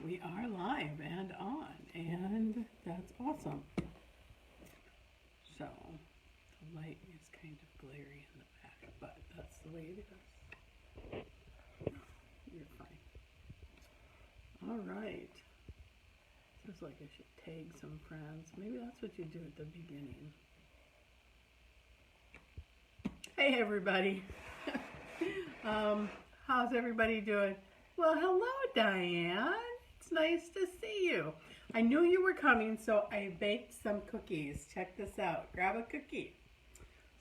We are live and on, and that's awesome. So, the light is kind of glary in the back, but that's the way it is. You're fine. All right. Feels like I should tag some friends. Maybe that's what you do at the beginning. Hey, everybody. How's everybody doing? Well, hello, Diane. It's nice to see you. I knew you were coming, so I baked some cookies. Check this out. Grab a cookie.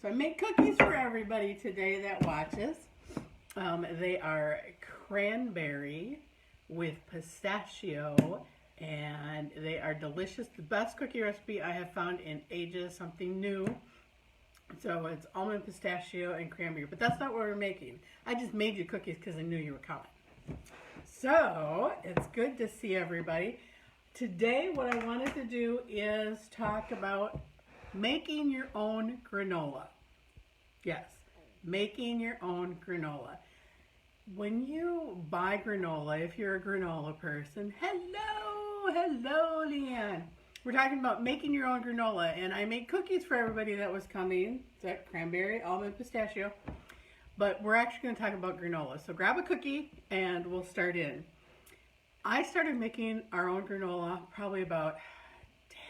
So I made cookies for everybody today that watches. They are cranberry with pistachio, and they are delicious. The best cookie recipe I have found in ages, something new. So it's almond, pistachio, and cranberry, but that's not what we're making. I just made you cookies because I knew you were coming. So it's good to see everybody. Today what I wanted to do is talk about making your own granola. Yes, making your own granola. When you buy granola, if you're a granola person, hello, Leanne. We're talking about making your own granola, and I made cookies for everybody that was coming. It's cranberry, almond, pistachio. But we're actually going to talk about granola. So grab a cookie, and we'll start in. I started making our own granola probably about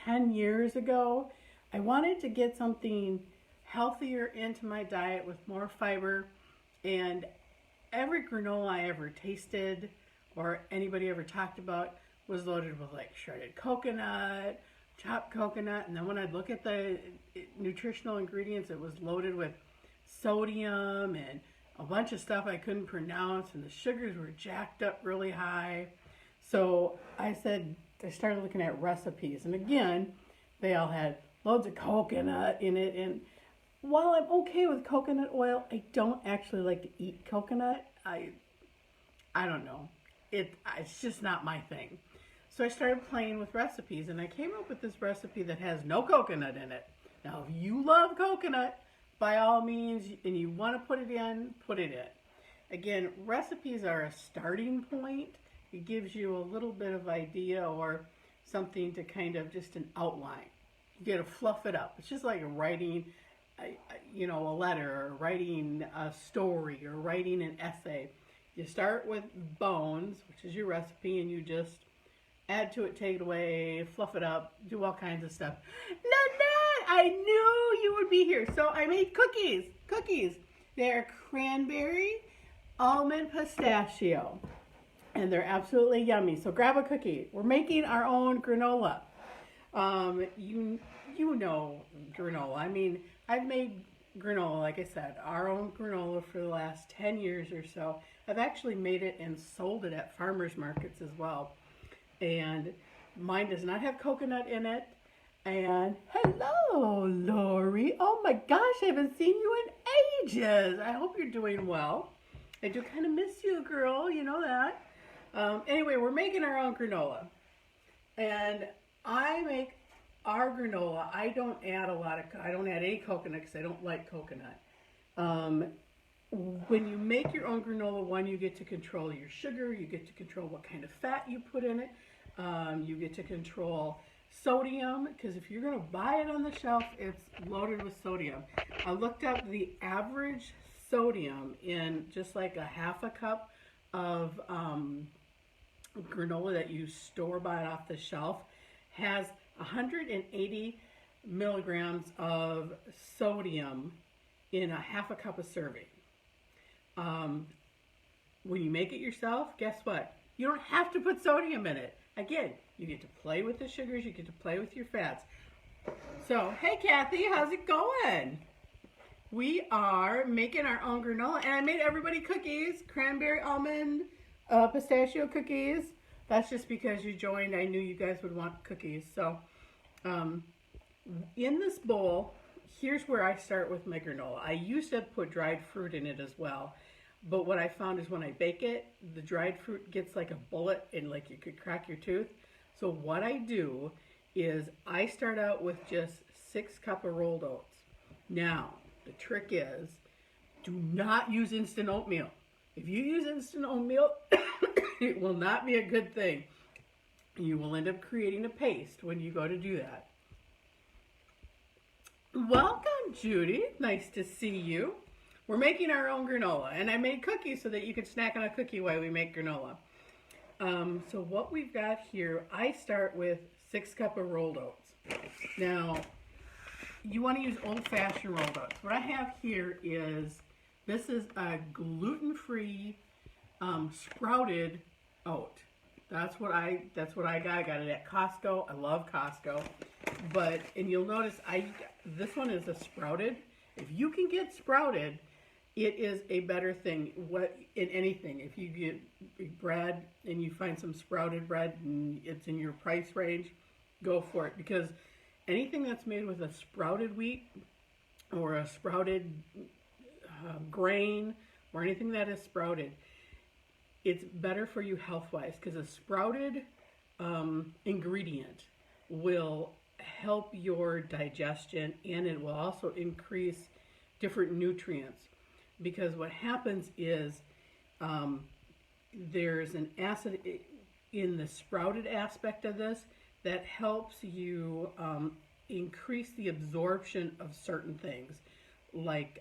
10 years ago. I wanted to get something healthier into my diet with more fiber, and every granola I ever tasted or anybody ever talked about was loaded with like shredded coconut, chopped coconut, and then when I'd look at the nutritional ingredients, it was loaded with sodium and a bunch of stuff I couldn't pronounce, and the sugars were jacked up really high. So I started looking at recipes, and again, they all had loads of coconut in it, and while I'm okay with coconut oil, I don't actually like to eat coconut. I don't know. It's just not my thing. So I started playing with recipes, and I came up with this recipe that has no coconut in it. Now, if you love coconut, by all means, and you want to put it in, put it in. Again, recipes are a starting point. It gives you a little bit of idea or something to kind of just an outline. You get to fluff it up. It's just like writing a letter, or writing a story, or writing an essay. You start with bones, which is your recipe, and you just add to it, take it away, fluff it up, do all kinds of stuff. Nanette, I knew you would be here. So I made cookies. They're cranberry, almond, pistachio, and they're absolutely yummy. So grab a cookie. We're making our own granola. You know granola. I mean, I've made granola, like I said, our own granola for the last 10 years or so. I've actually made it and sold it at farmers markets as well. And mine does not have coconut in it. And hello, Lori. Oh my gosh, I haven't seen you in ages. I hope you're doing well. I do kind of miss you, girl. You know that. Anyway, we're making our own granola. And I make our granola. I don't add any coconut because I don't like coconut. When you make your own granola, one, you get to control your sugar, you get to control what kind of fat you put in it, you get to control sodium, because if you're going to buy it on the shelf, it's loaded with sodium. I looked up the average sodium in just like a half a cup of granola that you store-bought off the shelf has 180 milligrams of sodium in a half a cup of serving. When you make it yourself, guess what? You don't have to put sodium in it. Again, you get to play with the sugars, you get to play with your fats. So, hey Kathy, how's it going? We are making our own granola, and I made everybody cookies, cranberry, almond, pistachio cookies. That's just because you joined. I knew you guys would want cookies. So, in this bowl, here's where I start with my granola. I used to put dried fruit in it as well, but what I found is when I bake it, the dried fruit gets like a bullet and like you could crack your tooth. So what I do is I start out with just 6 cups of rolled oats. Now, the trick is, do not use instant oatmeal. If you use instant oatmeal, it will not be a good thing. You will end up creating a paste when you go to do that. Welcome, Judy. Nice to see you. We're making our own granola, and I made cookies so that you could snack on a cookie while we make granola. So what we've got here, I start with 6 cups of rolled oats. Now, you want to use old-fashioned rolled oats. What I have here is, this is a gluten-free sprouted oat. That's what I got. I got it at Costco. I love Costco. And you'll notice this one is a sprouted. If you can get sprouted, it is a better thing in anything. If you get bread and you find some sprouted bread and it's in your price range, go for it, because anything that's made with a sprouted wheat or a sprouted grain or anything that is sprouted, it's better for you health-wise, because a sprouted ingredient will help your digestion, and it will also increase different nutrients. Because what happens is there's an acid in the sprouted aspect of this that helps you increase the absorption of certain things, like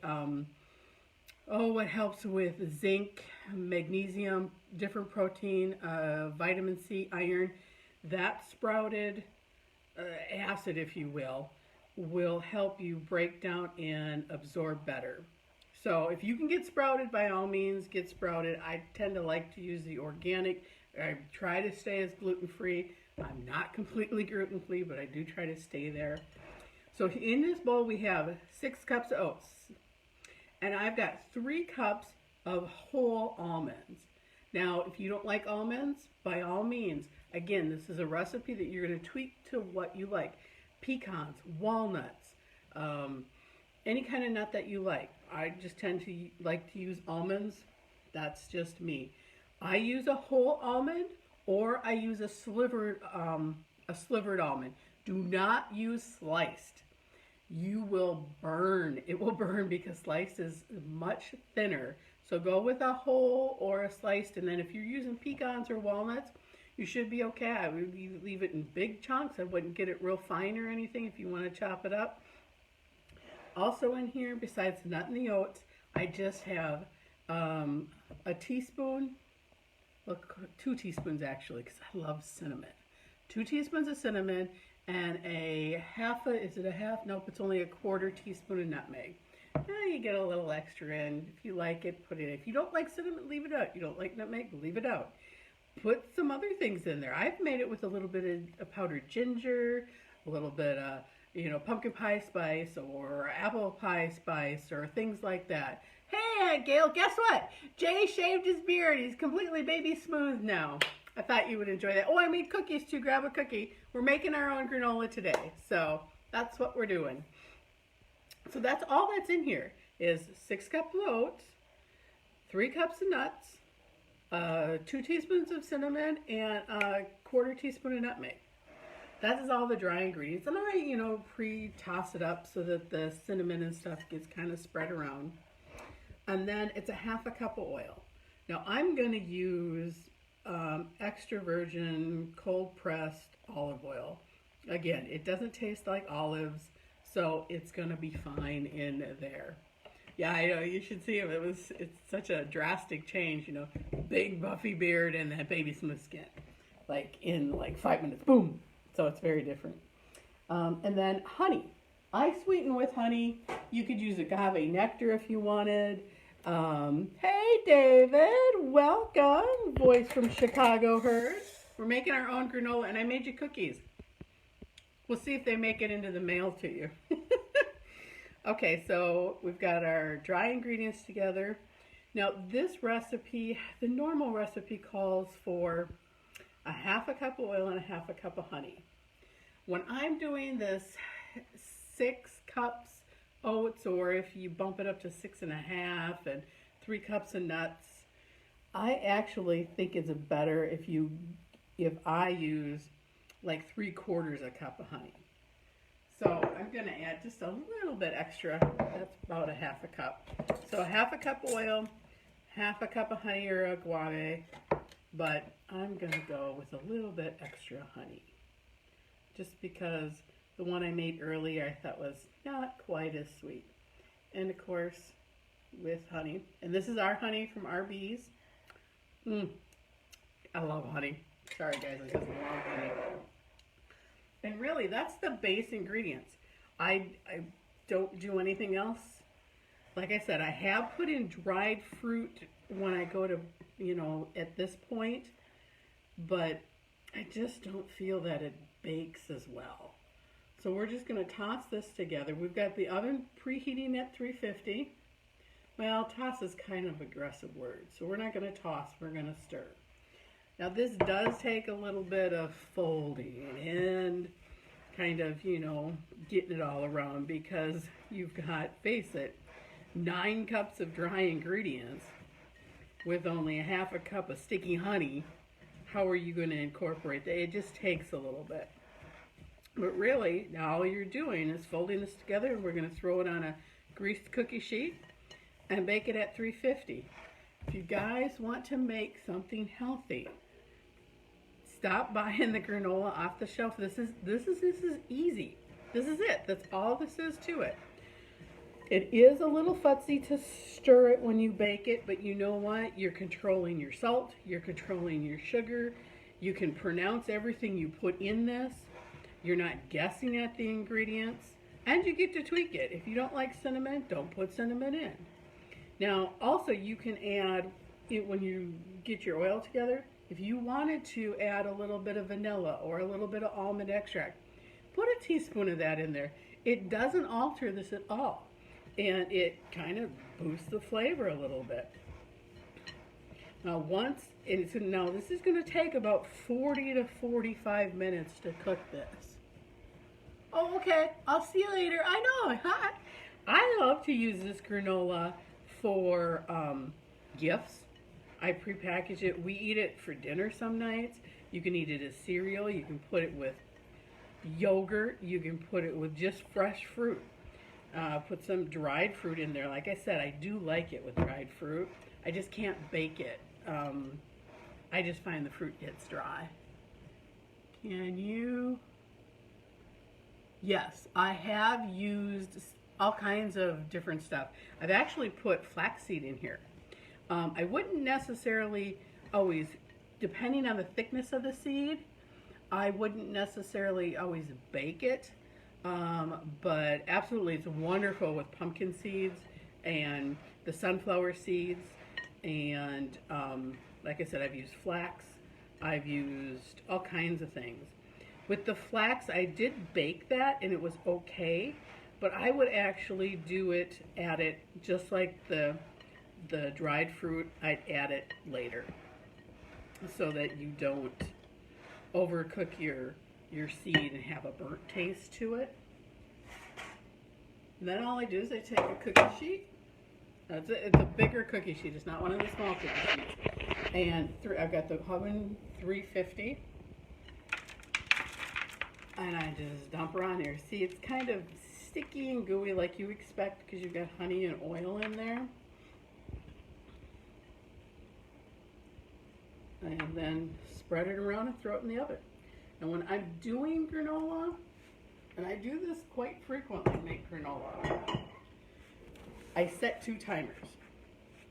it helps with zinc, magnesium, different protein, vitamin C, iron. That sprouted acid, if you will help you break down and absorb better. So if you can get sprouted, by all means, get sprouted. I tend to like to use the organic. I try to stay as gluten-free. I'm not completely gluten-free, but I do try to stay there. So in this bowl, we have 6 cups of oats. And I've got 3 cups of whole almonds. Now, if you don't like almonds, by all means, again, this is a recipe that you're going to tweak to what you like. Pecans, walnuts, any kind of nut that you like. I just tend to like to use almonds. That's just me. I use a whole almond, or I use a slivered almond. Do not use sliced. You will burn. It will burn because sliced is much thinner. So go with a whole or a sliced, and then if you're using pecans or walnuts, you should be okay. I would leave it in big chunks. I wouldn't get it real fine or anything if you want to chop it up. Also in here, besides the nut and the oats, I just have a teaspoon, 2 teaspoons actually, because I love cinnamon. 2 teaspoons of cinnamon and nope, it's only a 1/4 teaspoon of nutmeg. Now you get a little extra in. If you like it, put it in. If you don't like cinnamon, leave it out. You don't like nutmeg, leave it out. Put some other things in there. I've made it with a little bit of powdered ginger, a little bit of pumpkin pie spice or apple pie spice or things like that. Hey, Gail, guess what? Jay shaved his beard. He's completely baby smooth now. I thought you would enjoy that. Oh, I made cookies too. Grab a cookie. We're making our own granola today. So that's what we're doing. So that's all that's in here is 6 cups of oats, 3 cups of nuts, 2 teaspoons of cinnamon, and a 1/4 teaspoon of nutmeg. That is all the dry ingredients. And I, pre-toss it up so that the cinnamon and stuff gets kind of spread around. And then it's a 1/2 cup of oil. Now I'm going to use extra virgin cold pressed olive oil. Again, it doesn't taste like olives, so it's going to be fine in there. Yeah, I know, you should see him. It's such a drastic change, big buffy beard and that baby smooth skin. In 5 minutes, boom. So it's very different. And then honey. I sweeten with honey. You could use agave nectar if you wanted. Hey, David. Welcome. Voice from Chicago heard. We're making our own granola, and I made you cookies. We'll see if they make it into the mail to you. Okay, so we've got our dry ingredients together. Now, this recipe, the normal recipe calls for a 1/2 cup of oil and a 1/2 cup of honey. When I'm doing this 6 cups oats, or if you bump it up to 6.5 and 3 cups of nuts, I actually think it's better if I use 3/4 a cup of honey. So I'm going to add just a little bit extra. That's about a 1/2 cup. So a 1/2 cup of oil, 1/2 cup of honey or agave, but I'm going to go with a little bit extra honey. Just because the one I made earlier I thought was not quite as sweet. And of course, with honey. And this is our honey from our bees. I love honey. Sorry guys, I just love honey. And really, that's the base ingredients. I don't do anything else. Like I said, I have put in dried fruit when I go to, at this point, but I just don't feel that it bakes as well. So we're just going to toss this together. We've got the oven preheating at 350. Well, toss is kind of an aggressive word, so we're not going to toss, we're going to stir. Now this does take a little bit of folding and kind of, getting it all around, because you've got, face it, 9 cups of dry ingredients with only a half a cup of sticky honey. How are you going to incorporate that? It just takes a little bit. But really, now all you're doing is folding this together, and we're going to throw it on a greased cookie sheet and bake it at 350. If you guys want to make something healthy, stop buying the granola off the shelf. This is easy. This is it. That's all this is to it. It is a little futzy to stir it when you bake it, but you know what? You're controlling your salt, you're controlling your sugar, you can pronounce everything you put in this, you're not guessing at the ingredients, and you get to tweak it. If you don't like cinnamon, don't put cinnamon in. Now, also you can add, when you get your oil together, if you wanted to add a little bit of vanilla or a little bit of almond extract, put a teaspoon of that in there. It doesn't alter this at all. And it kind of boosts the flavor a little bit. Now now this is going to take about 40 to 45 minutes to cook this. Oh, okay. I'll see you later. I know. Hi. I love to use this granola for gifts. I prepackage it. We eat it for dinner some nights. You can eat it as cereal. You can put it with yogurt. You can put it with just fresh fruit. Put some dried fruit in there. Like I said, I do like it with dried fruit. I just can't bake it. I just find the fruit gets dry. Can you? Yes, I have used all kinds of different stuff. I've actually put flaxseed in here. I wouldn't necessarily always, depending on the thickness of the seed, I wouldn't necessarily always bake it. But absolutely, it's wonderful with pumpkin seeds and the sunflower seeds. And like I said, I've used flax. I've used all kinds of things. With the flax, I did bake that, and it was okay. But I would actually add it just like the dried fruit. I'd add it later, so that you don't overcook your seed and have a burnt taste to it. And then all I do is I take a cookie sheet. That's it. It's a bigger cookie sheet. It's not one of the small cookie sheets. And I've got the oven 350. And I just dump her on there. See, it's kind of sticky and gooey like you expect because you've got honey and oil in there. And then spread it around and throw it in the oven. And when I'm doing granola, and I do this quite frequently, make granola, I set 2 timers.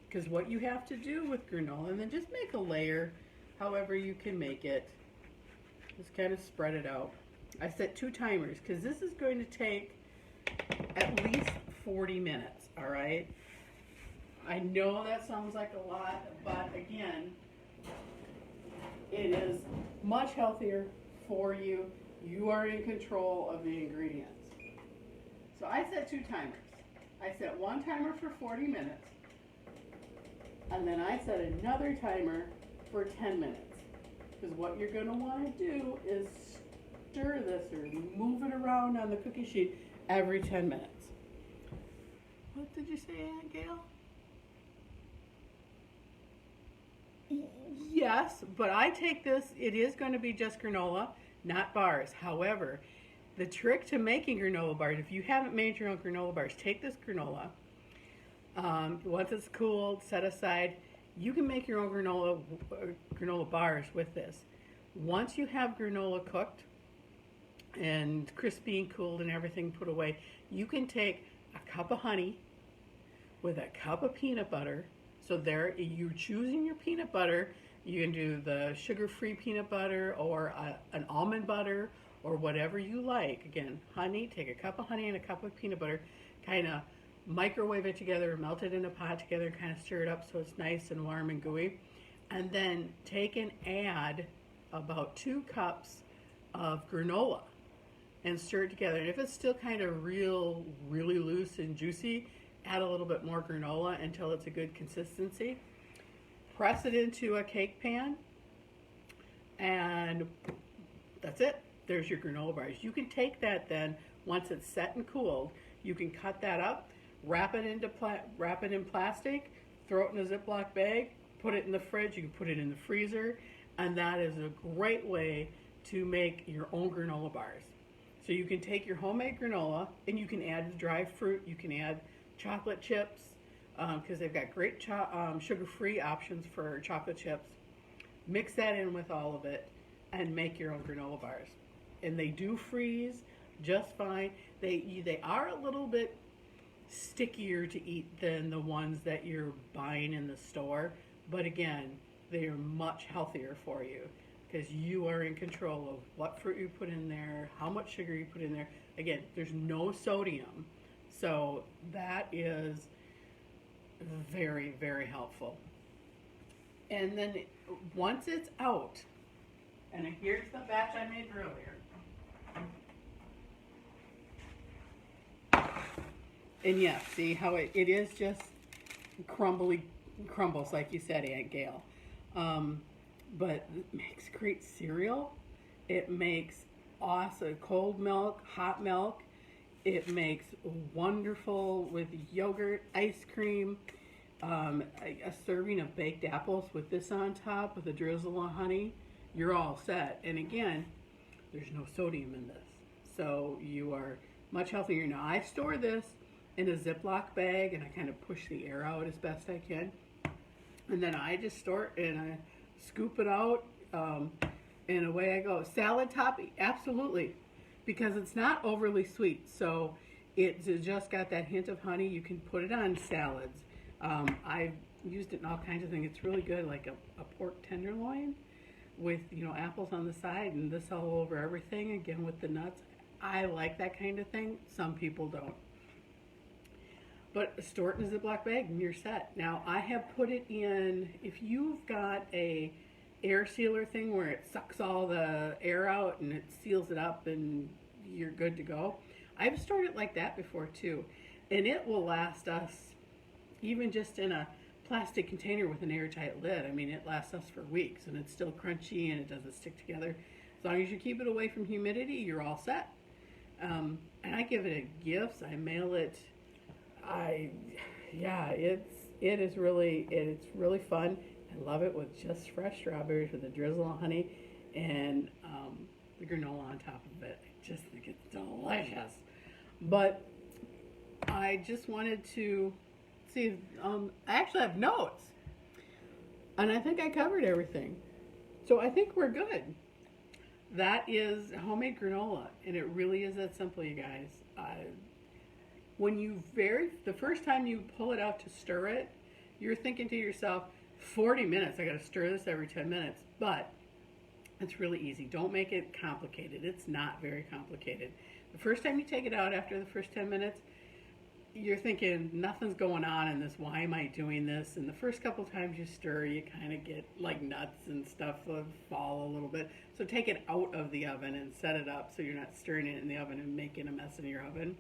Because what you have to do with granola, and then just make a layer however you can make it. Just kind of spread it out. I set 2 timers because this is going to take at least 40 minutes, all right? I know that sounds like a lot, but again, it is much healthier for you. You are in control of the ingredients. So I set 2 timers. I set 1 timer for 40 minutes, and then I set another timer for 10 minutes. Because what you're going to want to do is stir this or move it around on the cookie sheet every 10 minutes. What did you say, Aunt Gail? Yes, but I take this, it is going to be just granola, not bars. However, the trick to making granola bars, if you haven't made your own granola bars, take this granola. Once it's cooled, set aside, You can make your own granola bars with this. Once you have granola cooked and crispy and cooled and everything put away, you can take a cup of honey with a cup of peanut butter. So there, you're choosing your peanut butter. You can do the sugar-free peanut butter or an almond butter or whatever you like. Again, honey, take a cup of honey and a cup of peanut butter, kind of microwave it together, melt it in a pot together, kind of stir it up so it's nice and warm and gooey. And then take and add about 2 cups of granola and stir it together. And if it's still kind of really loose and juicy, add a little bit more granola until it's a good consistency. Press it into a cake pan, and that's it. There's your granola bars. You can take that then, once it's set and cooled, you can cut that up, wrap it in plastic, throw it in a Ziploc bag, put it in the fridge. You can put it in the freezer, and that is a great way to make your own granola bars. So you can take your homemade granola and you can add the dry fruit. You can add chocolate chips because they've got great sugar-free options for chocolate chips. Mix that in with all of it and make your own granola bars. And they do freeze just fine. They are a little bit stickier to eat than the ones that you're buying in the store, but again, they are much healthier for you because you are in control of what fruit you put in there, how much sugar you put in there. Again, there's no sodium, so that is very, very helpful. And then once it's out, and here's the batch I made earlier. And yeah, see how it is just crumbles like you said, Aunt Gail. But it makes great cereal. It makes awesome cold milk, hot milk. It makes wonderful with yogurt, ice cream, a serving of baked apples with this on top with a drizzle of honey. You're all set. And again, there's no sodium in this. So you are much healthier. Now I store this in a Ziploc bag and I kind of push the air out as best I can. And then I just store it and I scoop it out and away I go. Salad topping, absolutely, because it's not overly sweet. So it's just got that hint of honey. You can put it on salads. I've used it in all kinds of things. It's really good, like a pork tenderloin with, apples on the side and this all over everything, again with the nuts. I like that kind of thing. Some people don't. But store it in a Ziploc bag and you're set. Now I have put it in, if you've got a air sealer thing where it sucks all the air out and it seals it up and you're good to go. I've stored it like that before too. And it will last us, even just in a plastic container with an airtight lid. I mean, it lasts us for weeks and it's still crunchy and it doesn't stick together. As long as you keep it away from humidity, you're all set. And I give it a gift. I mail it. It's really fun. I love it with just fresh strawberries with a drizzle of honey and the granola on top of it. I just think it's delicious. But I just wanted to see, I actually have notes. And I think I covered everything. So I think we're good. That is homemade granola. And it really is that simple, you guys. The first time you pull it out to stir it, you're thinking to yourself, 40 minutes, I gotta stir this every 10 minutes. But it's really easy. Don't make it complicated. It's not very complicated. The first time you take it out after the first 10 minutes, you're thinking, nothing's going on in this. Why am I doing this? And the first couple times you stir, you kind of get like nuts and stuff fall a little bit. So take it out of the oven and set it up so you're not stirring it in the oven and making a mess in your oven.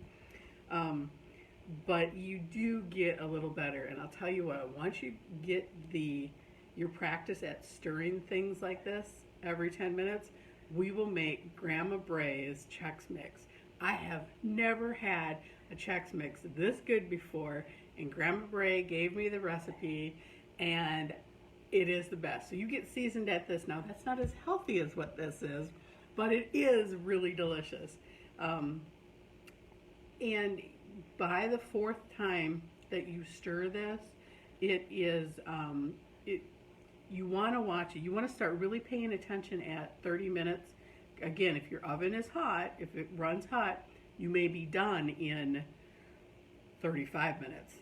But you do get a little better. And I'll tell you what, once you get your practice at stirring things like this every 10 minutes, we will make Grandma Bray's Chex Mix. I have never had a Chex Mix this good before, and Grandma Bray gave me the recipe, and it is the best. So you get seasoned at this. Now, that's not as healthy as what this is, but it is really delicious. And by the fourth time that you stir this, it is you want to watch it. You want to start really paying attention at 30 minutes. Again, if your oven is hot, if it runs hot, you may be done in 35 minutes.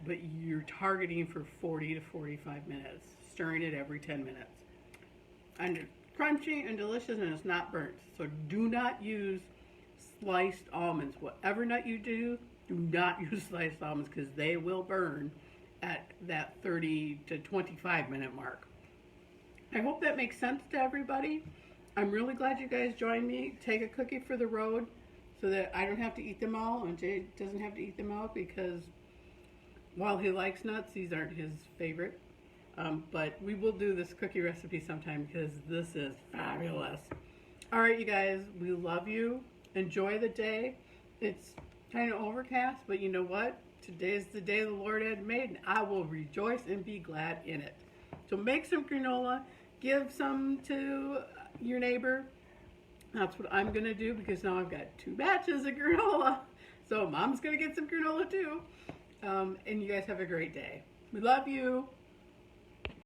But you're targeting for 40 to 45 minutes, stirring it every 10 minutes. And it's crunchy and delicious, and it's not burnt. So do not use sliced almonds. Whatever nut you do not use sliced almonds because they will burn at that 30 to 25 minute mark. I hope that makes sense to everybody. I'm really glad you guys joined me. Take a cookie for the road so that I don't have to eat them all and Jay doesn't have to eat them all because while he likes nuts, these aren't his favorite. But we will do this cookie recipe sometime because this is fabulous. All right, you guys, we love you. Enjoy the day. It's kind of overcast, but you know what? Today is the day the Lord had made, and I will rejoice and be glad in it. So make some granola. Give some to your neighbor. That's what I'm going to do because now I've got 2 batches of granola. So Mom's going to get some granola too. And you guys have a great day. We love you.